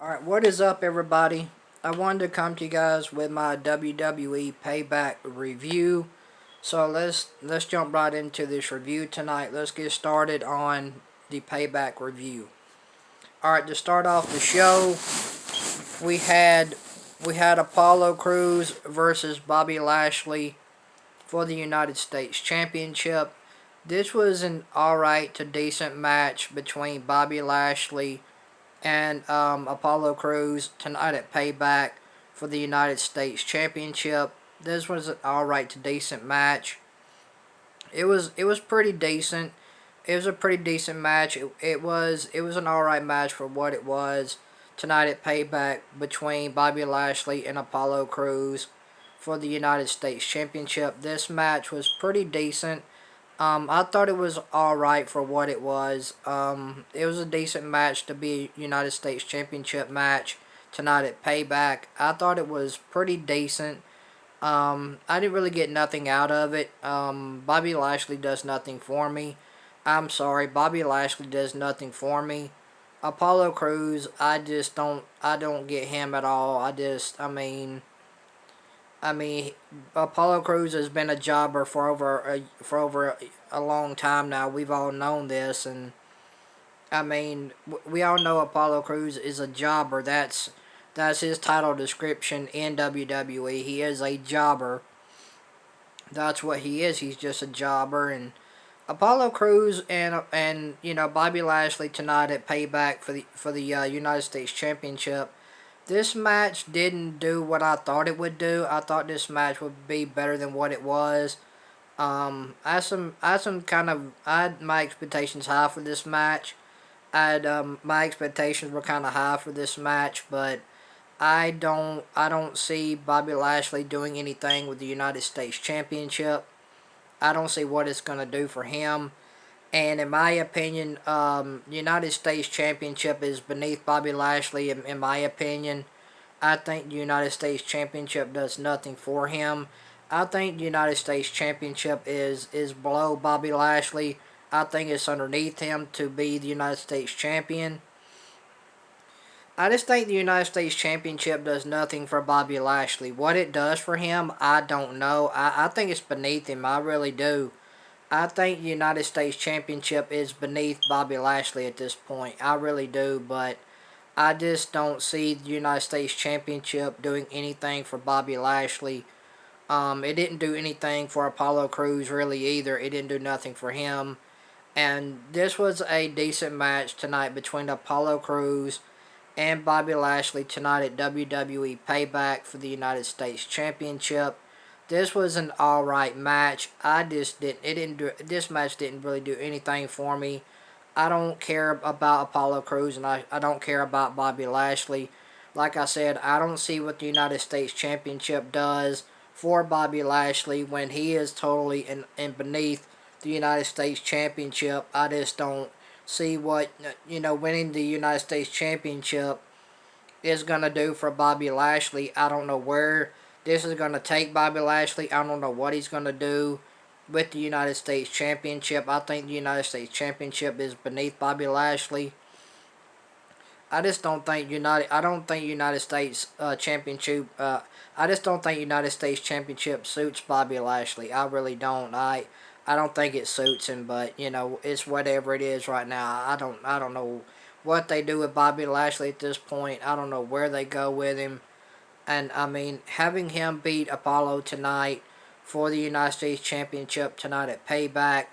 Alright, what is up, everybody? I wanted to come to you guys with my WWE Payback review. So let's jump right into this review tonight. Let's get started on the Payback review. Alright, to start off the show, we had Apollo Crews versus Bobby Lashley for the United States Championship. This was an alright to decent match between Bobby Lashley and Apollo Crews tonight at Payback for the United States Championship. This was an alright to decent match. It was pretty decent. It was a pretty decent match. It was an alright match for what it was tonight at Payback between Bobby Lashley and Apollo Crews for the United States Championship. This match was pretty decent. I thought it was alright for what it was. It was a decent match to be a United States Championship match tonight at Payback. I thought it was pretty decent. I didn't really get nothing out of it. Bobby Lashley does nothing for me. I'm sorry, Bobby Lashley does nothing for me. Apollo Crews, I don't get him at all. I mean, Apollo Crews has been a jobber for over a long time now. We've all known this, and I mean, we all know Apollo Crews is a jobber. That's his title description in WWE. He is a jobber. That's what he is. He's just a jobber. And Apollo Crews and Bobby Lashley tonight at Payback for the United States Championship. This match didn't do what I thought it would do. I thought this match would be better than what it was. I had my expectations high for this match. My expectations were kind of high for this match, but I don't see Bobby Lashley doing anything with the United States Championship. I don't see what it's gonna do for him. And in my opinion, United States Championship is beneath Bobby Lashley. In my opinion, I think the United States Championship does nothing for him. I think the United States Championship is below Bobby Lashley. I think it's underneath him to be the United States Champion. I just think the United States Championship does nothing for Bobby Lashley. What it does for him, I don't know. I think it's beneath him. I really do. I think the United States Championship is beneath Bobby Lashley at this point. I really do, but I just don't see the United States Championship doing anything for Bobby Lashley. It didn't do anything for Apollo Crews really either. It didn't do nothing for him. And this was a decent match tonight between Apollo Crews and Bobby Lashley tonight at WWE Payback for the United States Championship. This was an alright match. This match didn't really do anything for me. I don't care about Apollo Crews, and I don't care about Bobby Lashley. Like I said, I don't see what the United States Championship does for Bobby Lashley when he is totally in beneath the United States Championship. I just don't see what, winning the United States Championship is going to do for Bobby Lashley. I don't know where this is going to take Bobby Lashley. I don't know what he's going to do with the United States Championship. I think the United States Championship is beneath Bobby Lashley. I just don't think United States Championship. I just don't think United States Championship suits Bobby Lashley. I really don't. I don't think it suits him, but it's whatever it is right now. I don't know what they do with Bobby Lashley at this point. I don't know where they go with him. And I mean, having him beat Apollo tonight for the United States Championship tonight at Payback,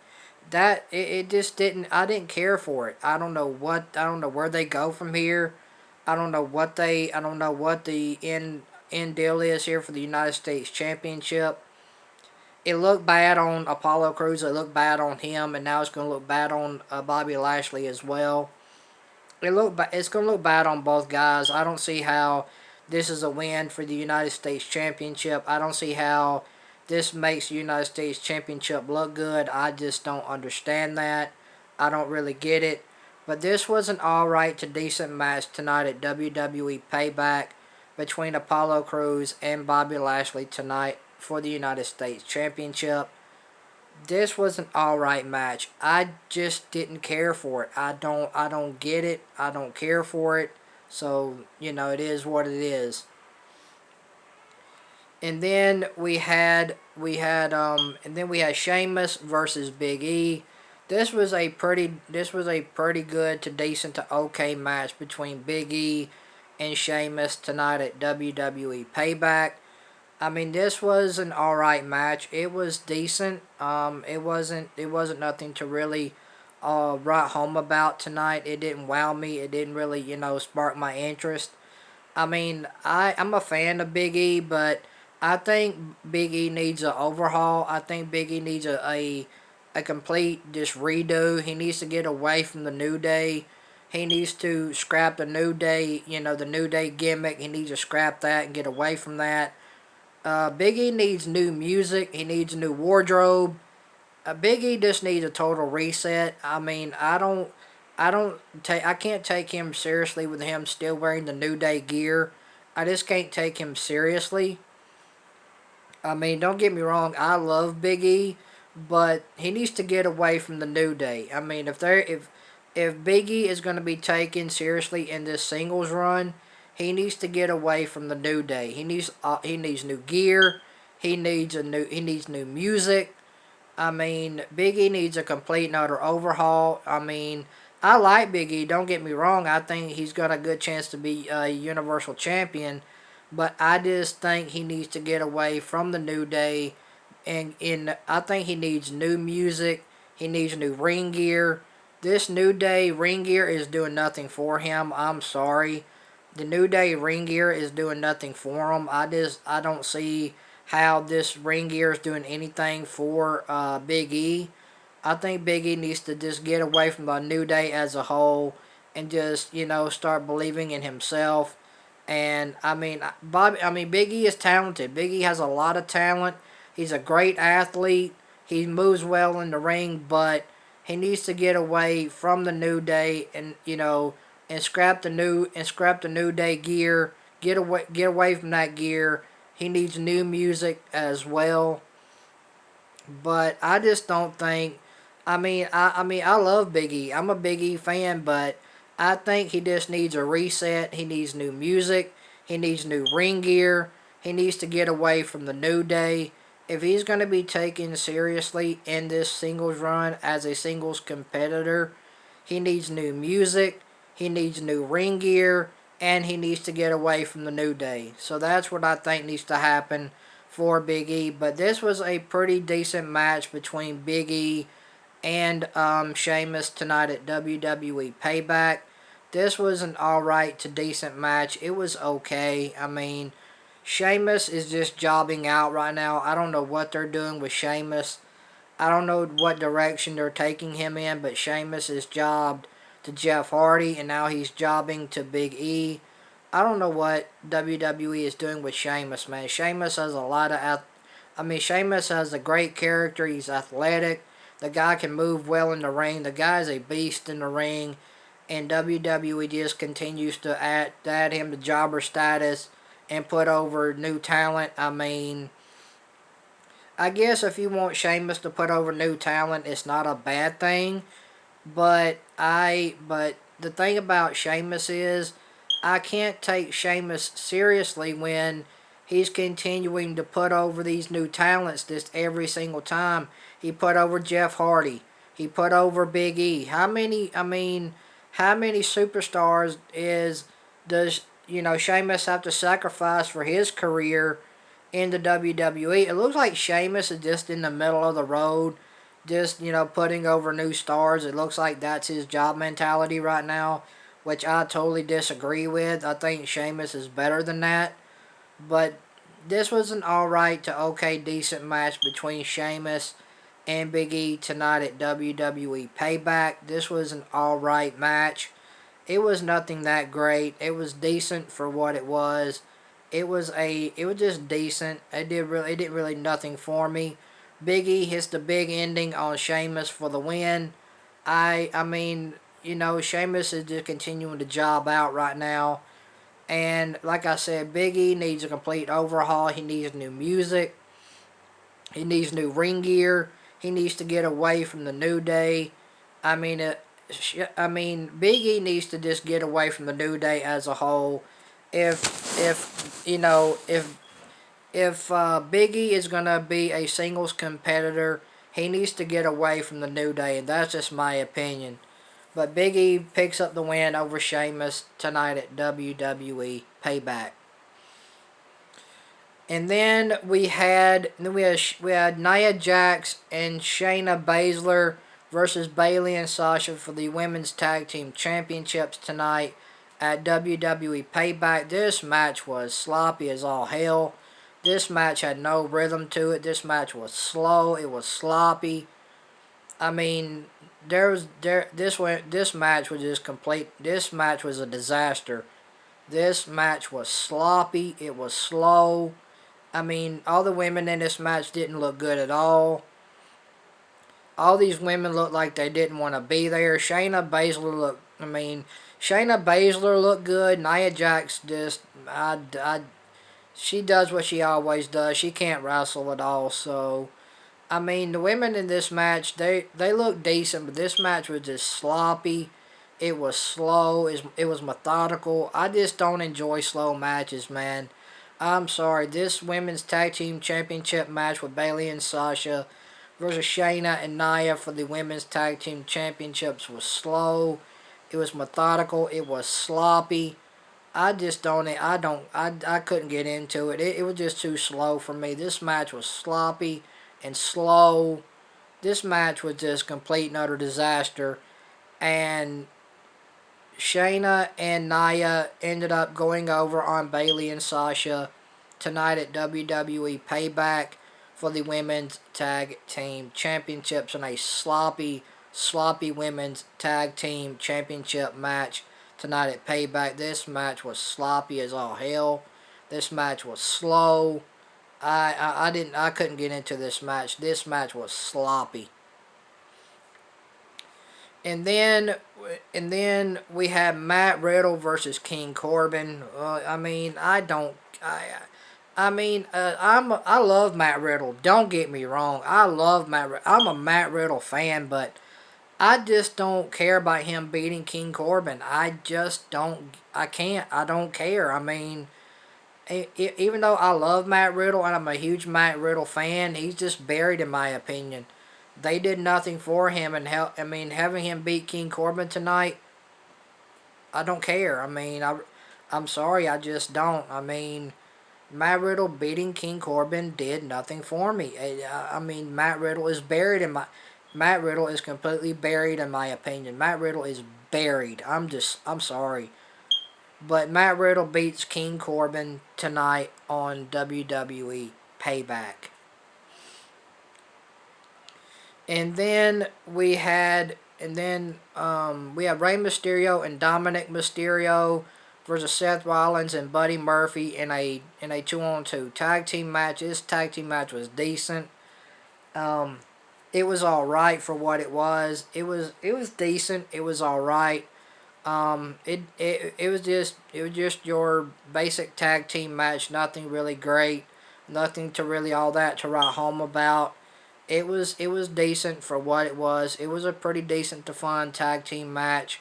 it just didn't. I didn't care for it. I don't know where they go from here. I don't know what the end deal is here for the United States Championship. It looked bad on Apollo Crews. It looked bad on him, and now it's going to look bad on Bobby Lashley as well. It's going to look bad on both guys. I don't see how this is a win for the United States Championship. I don't see how this makes the United States Championship look good. I just don't understand that. I don't really get it. But this was an alright to decent match tonight at WWE Payback between Apollo Crews and Bobby Lashley tonight for the United States Championship. This was an alright match. I just didn't care for it. I don't get it. I don't care for it. So, it is what it is. And then we had Sheamus versus Big E. This was a pretty good to decent to okay match between Big E and Sheamus tonight at WWE Payback. I mean, this was an alright match. It was decent. It wasn't nothing to really write home about tonight. It didn't wow me. It didn't really, spark my interest. I mean, I'm a fan of Big E, but I think Big E needs an overhaul. I think Big E needs a complete just redo. He needs to get away from the New Day. He needs to scrap the New Day, the New Day gimmick. He needs to scrap that and get away from that. Big E needs new music. He needs a new wardrobe. Big E just needs a total reset. I mean, I can't take him seriously with him still wearing the New Day gear. I just can't take him seriously. I mean, don't get me wrong, I love Big E, but he needs to get away from the New Day. I mean, if Big E is going to be taken seriously in this singles run, he needs to get away from the New Day. He needs new gear. He needs new music. I mean, Big E needs a complete and utter overhaul. I mean, I like Big E. Don't get me wrong. I think he's got a good chance to be a Universal Champion, but I just think he needs to get away from the New Day, and I think he needs new music. He needs new ring gear. This New Day ring gear is doing nothing for him. I'm sorry. The New Day ring gear is doing nothing for him. I don't see how this ring gear is doing anything for Big E. I think Big E needs to just get away from the New Day as a whole and just start believing in himself. And Big E is talented. Big E has a lot of talent. He's a great athlete. He moves well in the ring, but he needs to get away from the New Day and scrap the New Day gear. Get away from that gear. He needs new music as well. But I just don't think. I love Big E. I'm a Big E fan, but I think he just needs a reset. He needs new music. He needs new ring gear. He needs to get away from the New Day. If he's going to be taken seriously in this singles run as a singles competitor, he needs new music. He needs new ring gear. And he needs to get away from the New Day. So that's what I think needs to happen for Big E. But this was a pretty decent match between Big E and Sheamus tonight at WWE Payback. This was an alright to decent match. It was okay. I mean, Sheamus is just jobbing out right now. I don't know what they're doing with Sheamus. I don't know what direction they're taking him in, but Sheamus is jobbed to Jeff Hardy, and now he's jobbing to Big E. I don't know what WWE is doing with Sheamus, man. Sheamus has a lot of... Sheamus has a great character. He's athletic. The guy can move well in the ring. The guy's a beast in the ring. And WWE just continues to add him to jobber status and put over new talent. I guess if you want Sheamus to put over new talent, it's not a bad thing. But the thing about Sheamus is I can't take Sheamus seriously when he's continuing to put over these new talents just every single time. He put over Jeff Hardy. He put over Big E. How many superstars does Sheamus have to sacrifice for his career in the WWE? It looks like Sheamus is just in the middle of the road, just putting over new stars. It looks like that's his job mentality right now, which I totally disagree with. I think Sheamus is better than that. But this was an alright to okay decent match between Sheamus and Big E tonight at WWE Payback. This was an alright match. It was nothing that great. It was decent for what it was. It was just decent. It did really nothing for me. Big E hits the big ending on Sheamus for the win. Sheamus is just continuing to job out right now. And like I said, Big E needs a complete overhaul. He needs new music. He needs new ring gear. He needs to get away from the New Day. I mean, Big E needs to just get away from the New Day as a whole. If you know, if Big E is gonna be a singles competitor, he needs to get away from the New Day, and that's just my opinion. But Big E picks up the win over Sheamus tonight at WWE Payback. And then we had Nia Jax and Shayna Baszler versus Bayley and Sasha for the women's tag team championships tonight at WWE Payback. This match was sloppy as all hell. This match had no rhythm to it. This match was slow. It was sloppy. I mean, this match was just complete. This match was a disaster. This match was sloppy. It was slow. I mean, all the women in this match didn't look good at all. All these women looked like they didn't want to be there. Shayna Baszler looked good. Nia Jax just, she does what she always does. She can't wrestle at all. So, I mean, the women in this match, they look decent, but this match was just sloppy. It was slow. It was methodical. I just don't enjoy slow matches, man. I'm sorry. This women's tag team championship match with Bayley and Sasha versus Shayna and Nia for the women's tag team championships was slow. It was methodical. It was sloppy. I couldn't get into it. It was just too slow for me. This match was sloppy and slow. This match was just complete and utter disaster. And Shayna and Nia ended up going over on Bayley and Sasha tonight at WWE Payback for the women's tag team championships in a sloppy, sloppy women's tag team championship match tonight at Payback. This match was sloppy as all hell. This match was slow. I couldn't get into this match. This match was sloppy. And then we have Matt Riddle versus King Corbin. I love Matt Riddle. Don't get me wrong. I love Matt Riddle. I'm a Matt Riddle fan, but I just don't care about him beating King Corbin. I just don't. I can't. I don't care. I mean, even though I love Matt Riddle and I'm a huge Matt Riddle fan, he's just buried in my opinion. They did nothing for him, and having him beat King Corbin tonight, I don't care. I'm sorry, I just don't. Matt Riddle beating King Corbin did nothing for me. Matt Riddle is buried in my. Matt Riddle is completely buried in my opinion. Matt Riddle is buried. I'm sorry. But Matt Riddle beats King Corbin tonight on WWE Payback. And then we had we have Rey Mysterio and Dominic Mysterio versus Seth Rollins and Buddy Murphy in a 2-on-2 tag team match. This tag team match was decent. It was all right for what it was. It was decent. It was all right. It was just your basic tag team match. Nothing really great. Nothing to really all that to write home about. It was decent for what it was. It was a pretty decent to fun tag team match.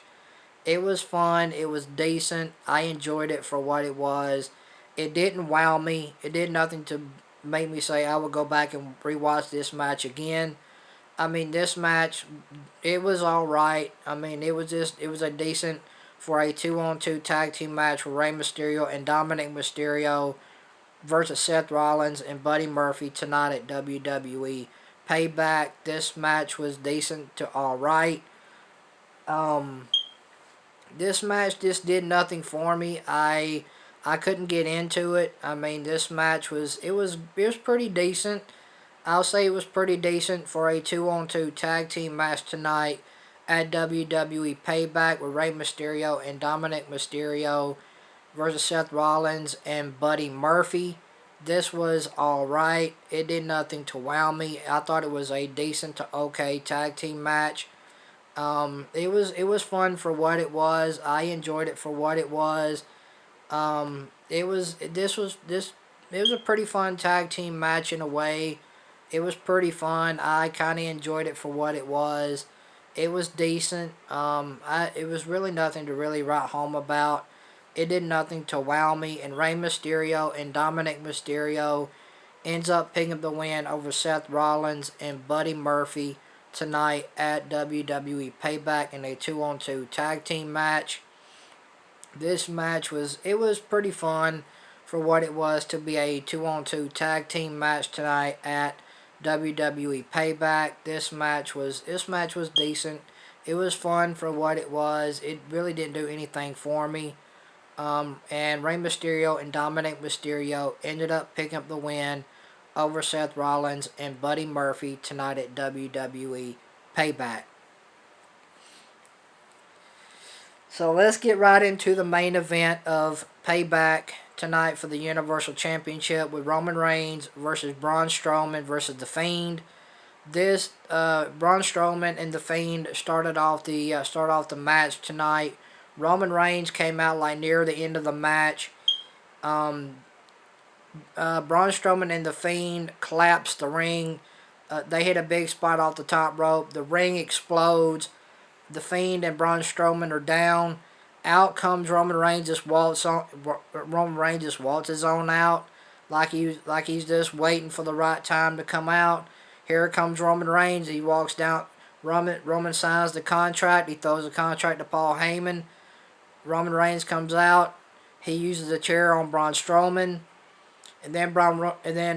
It was fun. It was decent. I enjoyed it for what it was. It didn't wow me. It did nothing to make me say I would go back and rewatch this match again. This match, it was all right. It was a decent for a 2-on-2 tag team match with Rey Mysterio and Dominic Mysterio versus Seth Rollins and Buddy Murphy tonight at WWE Payback. This match was decent to all right. This match just did nothing for me. I couldn't get into it. This match was pretty decent. I'll say it was pretty decent for a 2-on-2 tag team match tonight at WWE Payback with Rey Mysterio and Dominic Mysterio versus Seth Rollins and Buddy Murphy. This was alright. It did nothing to wow me. I thought it was a decent to okay tag team match. It was fun for what it was. I enjoyed it for what it was. It was a pretty fun tag team match in a way. It was pretty fun. I kind of enjoyed it for what it was. It was decent. It was really nothing to really write home about. It did nothing to wow me. And Rey Mysterio and Dominic Mysterio ends up picking up the win over Seth Rollins and Buddy Murphy tonight at WWE Payback in a 2-on-2 tag team match. This match was pretty fun for what it was to be a 2-on-2 tag team match tonight at WWE Payback. This match was decent. It was fun for what it was. It really didn't do anything for me. And Rey Mysterio and Dominic Mysterio ended up picking up the win over Seth Rollins and Buddy Murphy tonight at WWE Payback. So let's get right into the main event of Payback tonight for the Universal Championship with Roman Reigns versus Braun Strowman versus The Fiend. This Braun Strowman and The Fiend started off the match tonight. Roman Reigns came out like near the end of the match. Braun Strowman and The Fiend collapsed the ring. They hit a big spot off the top rope. The ring explodes. The Fiend and Braun Strowman are down. Out comes Roman Reigns. Roman Reigns just waltzes on out, like he's just waiting for the right time to come out. Here comes Roman Reigns. He walks down. Roman signs the contract. He throws the contract to Paul Heyman. Roman Reigns comes out. He uses a chair on Braun Strowman, and then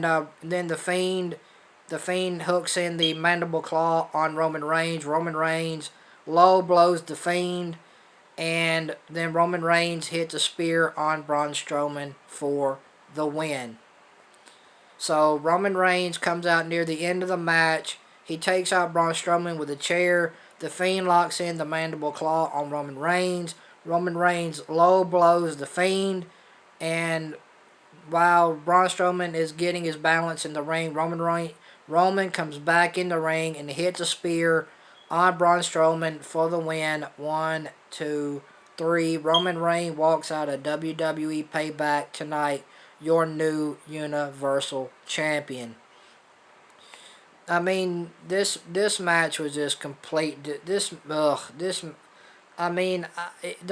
the Fiend hooks in the mandible claw on Roman Reigns. Roman Reigns low blows The Fiend, and then Roman Reigns hits a spear on Braun Strowman for the win. So Roman Reigns comes out near the end of the match. He takes out Braun Strowman with a chair. The Fiend locks in the mandible claw on Roman Reigns. Roman Reigns low blows The Fiend, and while Braun Strowman is getting his balance in the ring, Roman comes back in the ring and hits a spear on Braun Strowman for the win. 1, 2, 3. Roman Reigns walks out of WWE Payback tonight, your new Universal Champion. I mean, this match was just complete. The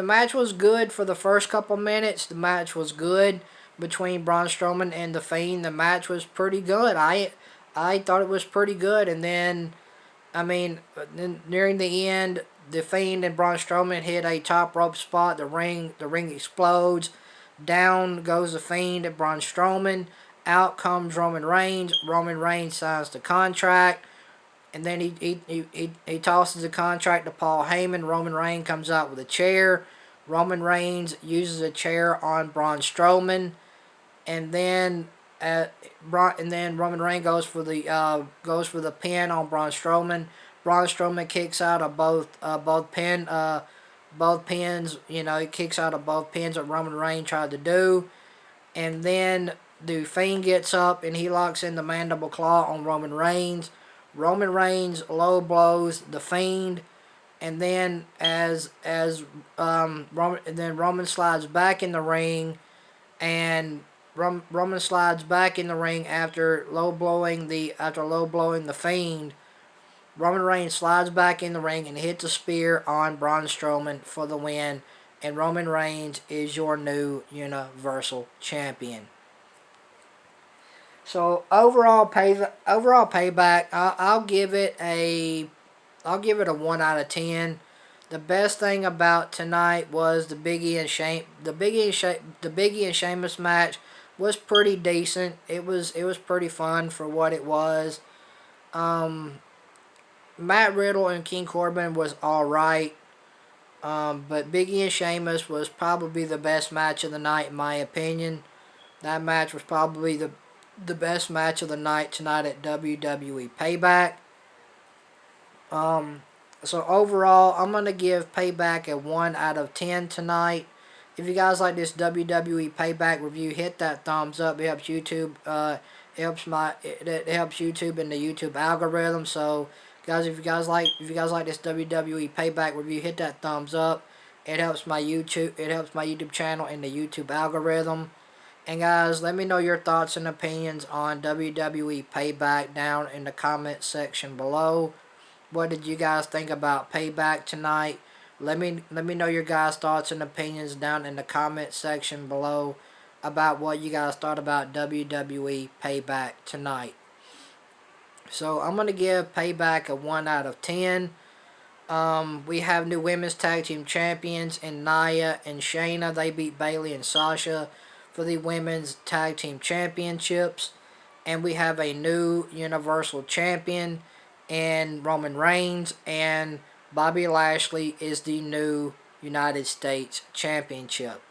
match was good for the first couple minutes. The match was good between Braun Strowman and The Fiend. The match was pretty good. I thought it was pretty good, and then nearing the end, The Fiend and Braun Strowman hit a top rope spot. The ring explodes. Down goes The Fiend and Braun Strowman. Out comes Roman Reigns. Roman Reigns signs the contract, and then he tosses the contract to Paul Heyman. Roman Reigns comes out with a chair. Roman Reigns uses a chair on Braun Strowman, and then Roman Reigns goes for the pin on Braun Strowman. Braun Strowman kicks out of both pins. He kicks out of both pins that Roman Reigns tried to do, and then the Fiend gets up and he locks in the mandible claw on Roman Reigns. Roman Reigns low blows The Fiend, and then Roman slides back in the ring, and Roman slides back in the ring after low blowing the Fiend. Roman Reigns slides back in the ring and hits a spear on Braun Strowman for the win, and Roman Reigns is your new Universal Champion. So overall Payback, I'll give it a 1 out of 10. The best thing about tonight was the Biggie and Sheamus match was pretty decent. It was pretty fun for what it was. Matt Riddle and King Corbin was alright. But Biggie and Sheamus was probably the best match of the night in my opinion. That match was probably the best match of the night tonight at WWE Payback. So overall, I'm going to give Payback a 1 out of 10 tonight. If you guys like this WWE Payback review, hit that thumbs up. It helps YouTube. It helps YouTube in the YouTube algorithm. So, guys, if you guys like this WWE Payback review, hit that thumbs up. It helps my YouTube channel in the YouTube algorithm. And guys, let me know your thoughts and opinions on WWE Payback down in the comment section below. what did you guys think about Payback tonight? Let me know your guys' thoughts and opinions down in the comment section below about what you guys thought about WWE Payback tonight. So I'm gonna give Payback a 1 out of 10. We have new women's tag team champions in Nia and Shayna. They beat Bayley and Sasha for the women's tag team championships. And we have a new Universal Champion in Roman Reigns, and Bobby Lashley is the new United States Championship.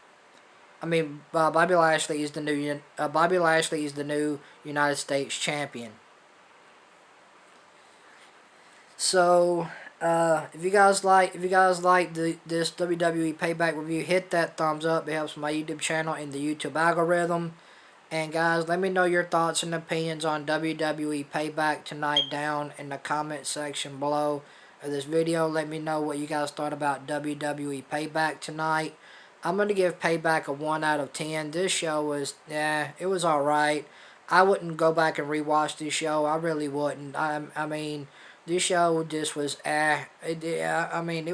Bobby Lashley is the new United States Champion. So, if you guys like this WWE Payback review, hit that thumbs up. It helps my YouTube channel and the YouTube algorithm. And guys, let me know your thoughts and opinions on WWE Payback tonight down in the comment section below of this video. Let me know what you guys thought about WWE Payback tonight. I'm going to give Payback a 1 out of 10. This show was, it was alright. I wouldn't go back and rewatch this show. I really wouldn't. I mean, this show just was, it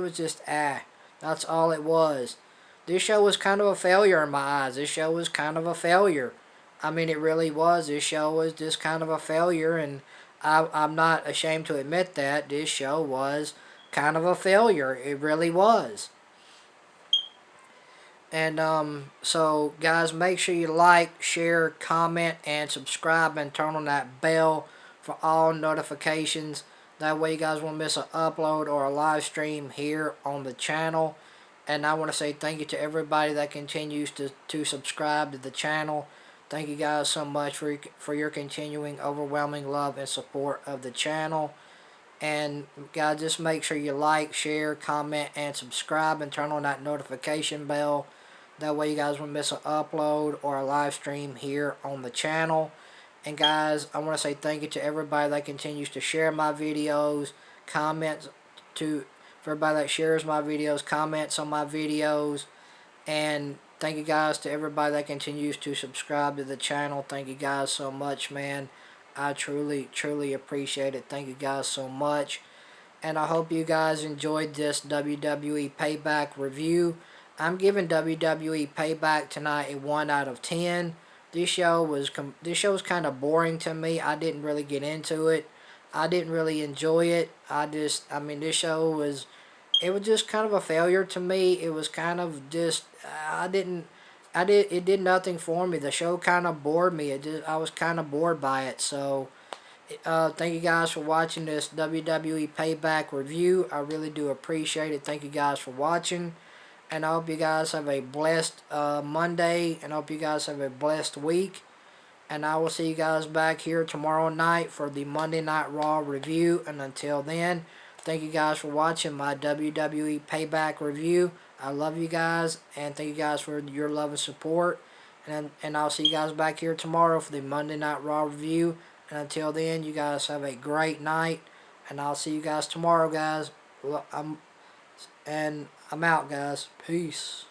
was just, That's all it was. This show was kind of a failure in my eyes. This show was kind of a failure. I mean, it really was. This show was just kind of a failure, and I'm not ashamed to admit that. This show was kind of a failure. It really was. And, so, guys, make sure you like, share, comment, and subscribe, and turn on that bell for all notifications. That way you guys won't miss an upload or a live stream here on the channel. And I want to say thank you to everybody that continues to subscribe to the channel. Thank you guys so much for your continuing overwhelming love and support of the channel. And guys, just make sure you like, share, comment, and subscribe, and turn on that notification bell. That way you guys won't miss an upload or a live stream here on the channel. And guys, I want to say thank you to everybody that continues to share my videos, comments for everybody that shares my videos, comments on my videos, and thank you guys to everybody that continues to subscribe to the channel. Thank you guys so much, man. I truly, truly appreciate it. Thank you guys so much. And I hope you guys enjoyed this WWE Payback review. I'm giving WWE Payback tonight a 1 out of 10. This show was kind of boring to me. I didn't really get into it. I didn't really enjoy it. This show was, it was just kind of a failure to me. It was kind of just, it did nothing for me. The show kind of bored me. I was kind of bored by it. So, thank you guys for watching this WWE Payback review. I really do appreciate it. Thank you guys for watching. And I hope you guys have a blessed Monday. And I hope you guys have a blessed week. And I will see you guys back here tomorrow night for the Monday Night Raw review. And until then, thank you guys for watching my WWE Payback review. I love you guys. And thank you guys for your love and support. And I'll see you guys back here tomorrow for the Monday Night Raw review. And until then, you guys have a great night. And I'll see you guys tomorrow, guys. I'm out, guys. Peace.